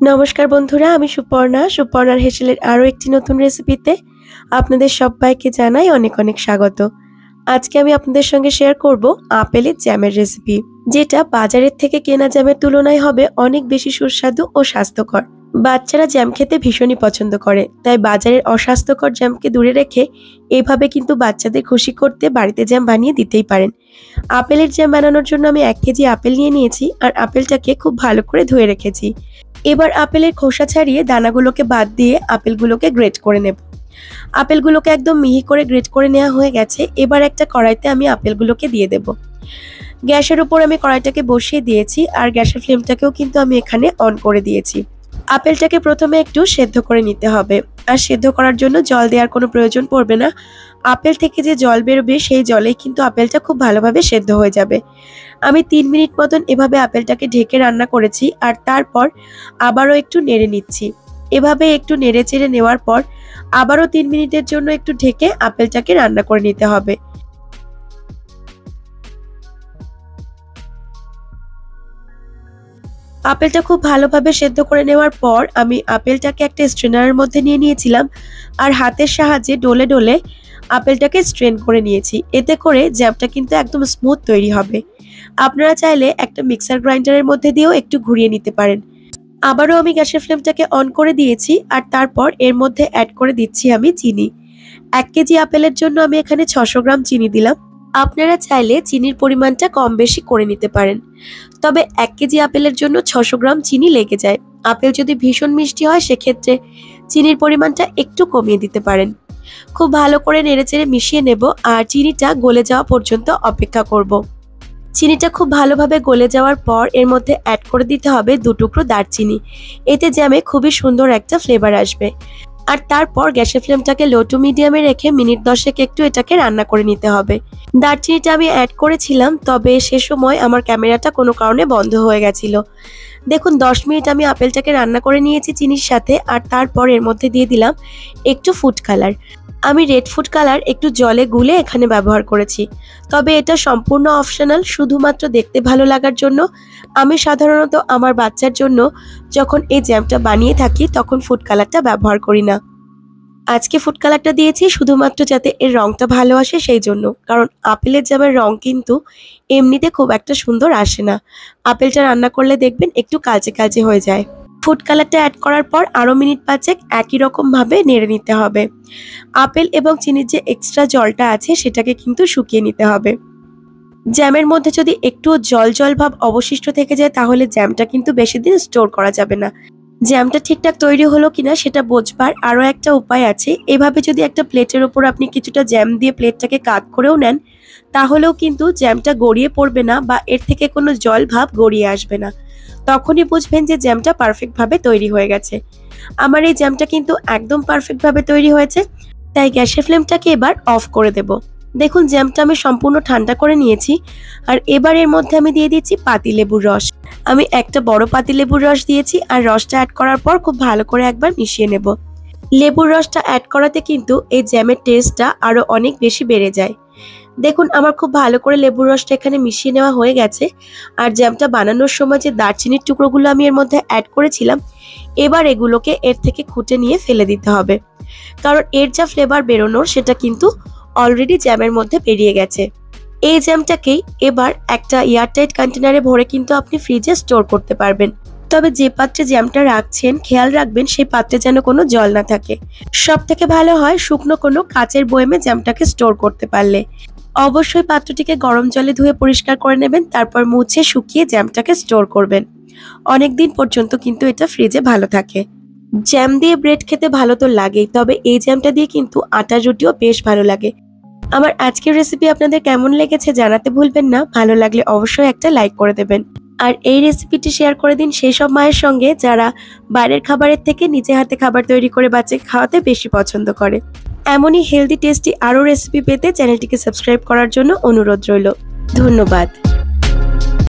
নমস্কার বন্ধুরা, আমি সুপর্ণার হেসেলের আরও একটি নতুন রেসিপিতে আপনাদের সবাইকে জানাই অনেক অনেক স্বাগত। আজকে আমি আপনাদের সঙ্গে শেয়ার করব আপেলের জ্যামের রেসিপি, যেটা বাজারের থেকে কেনা জ্যামের তুলনায় হবে অনেক বেশি সুস্বাদু ও স্বাস্থ্যকর। বাচ্চারা জ্যাম খেতে ভীষণই পছন্দ করে, তাই বাজারের অস্বাস্থ্যকর জ্যামকে দূরে রেখে এইভাবে কিন্তু বাচ্চাদের খুশি করতে বাড়িতে জ্যাম বানিয়ে দিতেই পারেন। আপেলের জ্যাম বানানোর জন্য আমি 1 কেজি আপেল নিয়ে নিয়েছি আর আপেলটাকে খুব ভালো করে ধুয়ে রেখেছি। এবার আপেলের খোসা ছাড়িয়ে দানাগুলোকে বাদ দিয়ে আপেলগুলোকে গ্রেট করে নেব। আপেলগুলোকে একদম মিহি করে গ্রেট করে নেওয়া হয়ে গেছে। এবার একটা কড়াইতে আমি আপেলগুলোকে দিয়ে দেব। গ্যাসের উপর আমি কড়াইটাকে বসিয়ে দিয়েছি আর গ্যাসের ফ্লেমটাকেও কিন্তু আমি এখানে অন করে দিয়েছি। আপেলটাকে প্রথমে একটু সেদ্ধ করে নিতে হবে, আর সেদ্ধ করার জন্য জল দেওয়ার কোনো প্রয়োজন পড়বে না। আপেল থেকে যে জল বেরোবে সেই জলেই কিন্তু আপেলটা খুব ভালোভাবে সেদ্ধ হয়ে যাবে। আমি 3 মিনিট মতন এভাবে আপেলটাকে ঢেকে রান্না করেছি আর তারপর আবারও একটু নেড়ে নিচ্ছি। এভাবে একটু নেড়ে চেড়ে নেওয়ার পর আবারও 3 মিনিটের জন্য একটু ঢেকে আপেলটাকে রান্না করে নিতে হবে। আপেলটা খুব ভালোভাবে সেদ্ধ করে নেওয়ার পর আমি আপেলটাকে একটা স্ট্রেনারের মধ্যে নিয়ে নিয়েছিলাম আর হাতের সাহায্যে ডলে ডলে আপেলটাকে স্ট্রেন করে নিয়েছি। এতে করে জ্যামটা কিন্তু একদম স্মুথ তৈরি হবে। আপনারা চাইলে একটা মিক্সার গ্রাইন্ডারের মধ্যে দিয়েও একটু ঘুরিয়ে নিতে পারেন। আবারও আমি গ্যাসের ফ্লেমটাকে অন করে দিয়েছি আর তারপর এর মধ্যে অ্যাড করে দিচ্ছি আমি চিনি। 1 কেজি আপেলের জন্য আমি এখানে 600 গ্রাম চিনি দিলাম। আপনারা চাইলে চিনির পরিমাণটা কম বেশি করে নিতে পারেন, তবে 1 কেজি আপেলের জন্য 600 গ্রাম চিনি লেগে যায়। আপেল যদি ভীষণ মিষ্টি হয় সেক্ষেত্রে চিনির পরিমাণটা একটু কমিয়ে দিতে পারেন। খুব ভালো করে নেড়েচেড়ে মিশিয়ে নেব আর চিনিটা গলে যাওয়া পর্যন্ত অপেক্ষা করব। চিনিটা খুব ভালোভাবে গলে যাওয়ার পর এর মধ্যে অ্যাড করে দিতে হবে 2 টুকরো দারচিনি। এতে জ্যামে খুবই সুন্দর একটা ফ্লেভার আসবে। আর তারপর গ্যাসের ফ্লেমটাকে লো টু মিডিয়ামে রেখে মিনিট 10 একটু এটাকে রান্না করে নিতে হবে। দারচিনিটা আমি অ্যাড করেছিলাম, তবে সে সময় আমার ক্যামেরাটা কোনো কারণে বন্ধ হয়ে গেছিল। দেখুন 10 মিনিট আমি আপেলটাকে রান্না করে নিয়েছি চিনির সাথে আর তারপর এর মধ্যে দিয়ে দিলাম একটু ফুড কালার। আমি রেড ফুড কালার একটু জলে গুলে এখানে ব্যবহার করেছি, তবে এটা সম্পূর্ণ অপশনাল, শুধুমাত্র দেখতে ভালো লাগার জন্য। আমি সাধারণত আমার বাচ্চার জন্য যখন এই জ্যামটা বানিয়ে থাকি তখন ফুড কালারটা ব্যবহার করি না। আজকে ফুড কালারটা দিয়েছি শুধুমাত্র যাতে এর রংটা ভালো আসে সেই জন্য, কারণ আপেলের জ্যামের রং কিন্তু এমনিতে খুব একটা সুন্দর আসে না। আপেলটা রান্না করলে দেখবেন একটু কালচে কালচে হয়ে যায়। ফুড কালারটা অ্যাড করার পর আরও মিনিট 5 একই রকমভাবে নেড়ে নিতে হবে। আপেল এবং চিনির যে এক্সট্রা জলটা আছে সেটাকে কিন্তু শুকিয়ে নিতে হবে। জ্যামের মধ্যে যদি একটু জল জল ভাব অবশিষ্ট থেকে যায় তাহলে জ্যামটা কিন্তু বেশি দিন স্টোর করা যাবে না। জ্যামটা ঠিকঠাক তৈরি হলো কিনা সেটা বোঝবার আরও একটা উপায় আছে। এভাবে যদি একটা প্লেটের ওপর আপনি কিছুটা জ্যাম দিয়ে প্লেটটাকে কাত করেও নেন তাহলেও কিন্তু জ্যামটা গড়িয়ে পড়বে না বা এর থেকে কোনো জল ভাব গড়িয়ে আসবে না। তখনই বুঝবেন যে জ্যামটা পারফেক্টভাবে তৈরি হয়ে গেছে। আমার এই জ্যামটা কিন্তু একদম পারফেক্টভাবে তৈরি হয়েছে, তাই গ্যাসের ফ্লেমটাকে এবার অফ করে দেব। দেখুন জ্যামটা আমি সম্পূর্ণ ঠান্ডা করে নিয়েছি আর এবার এর মধ্যে আমি দিয়ে দিচ্ছি পাতিলেবুর রস। আমি একটা বড় পাতিলেবুর রস দিয়েছি আর রসটা অ্যাড করার পর খুব ভালো করে একবার মিশিয়ে নেব। লেবুর রসটা অ্যাড করাতে কিন্তু এই জ্যামের টেস্টটা আরও অনেক বেশি বেড়ে যায়। দেখুন আমার খুব ভালো করে লেবুর রসটা এখানে মিশিয়ে নেওয়া হয়ে গেছে আর জ্যামটা বানানোর সময় যে দারচিনির টুকরোগুলো আমি এর মধ্যে অ্যাড করেছিলাম এবার এগুলোকে এর থেকে খুঁটে নিয়ে ফেলে দিতে হবে, কারণ এর যা ফ্লেভার বেরোনোর সেটা কিন্তু অলরেডি জ্যামের মধ্যে বেরিয়ে গেছে। এই জ্যামটাকেই এবার একটা এয়ারটাইট কন্টেনারে ভরে কিন্তু আপনি ফ্রিজে স্টোর করতে পারবেন। তবে যে পাত্রে জ্যামটা রাখছেন খেয়াল রাখবেন সেই পাত্রে যেন কোনো জল না থাকে। সব থেকে ভালো হয় শুকনো কোনো কাচের বয়ামে জ্যামটাকে স্টোর করতে পারলে। অবশ্যই পাত্রটিকে গরম জলে ধুয়ে পরিষ্কার করে নেবেন, তারপর মুছে শুকিয়ে জ্যামটাকে স্টোর করবেন। অনেক দিন পর্যন্ত কিন্তু এটা ফ্রিজে ভালো থাকে। জ্যাম দিয়ে ব্রেড খেতে ভালো তো লাগেই, তবে এই জ্যামটা দিয়ে কিন্তু আটার রুটিও বেশ ভালো লাগে। আমার আজকের রেসিপি আপনাদের কেমন লেগেছে জানাতে ভুলবেন না। ভালো লাগলে অবশ্যই একটা লাইক করে দেবেন আর এই রেসিপিটি শেয়ার করে দিন সেই সব মায়ের সঙ্গে যারা বাইরের খাবারের থেকে নিজে হাতে খাবার তৈরি করে বাচ্চাকে খাওয়াতে বেশি পছন্দ করে। এমনই হেলদি টেস্টি আরও রেসিপি পেতে চ্যানেলটিকে সাবস্ক্রাইব করার জন্য অনুরোধ রইল। ধন্যবাদ।